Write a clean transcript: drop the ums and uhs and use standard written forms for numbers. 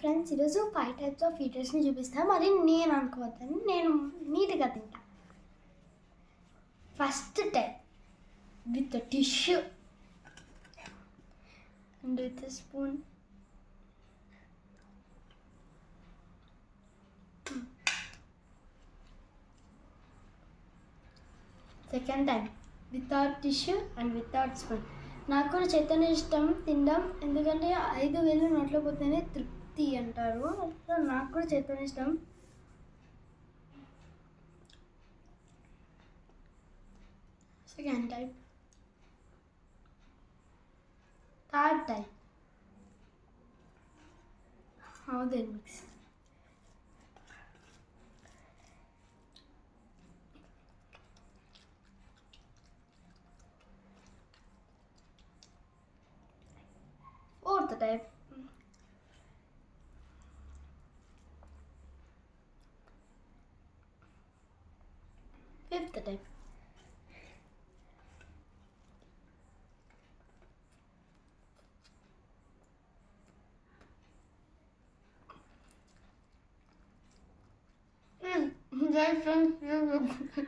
Friends ఈరోజు 5 types of హీటర్స్ని చూపిస్తాను. మరి నేను అనుకోవద్దని నేను నీట్గా తింటా. First type with tissue and with spoon. Second time without tissue and without spoon. నాకు కూడా చైతన్య ఇష్టం తినడం, ఎందుకంటే 5 వేలు నోట్లో పోతేనే తృప్తి అంటారు. సో నాకు కూడా చైతన్య ఇష్టం. Second type. Third type how they mix. Fourth type. Fifth type. Guys,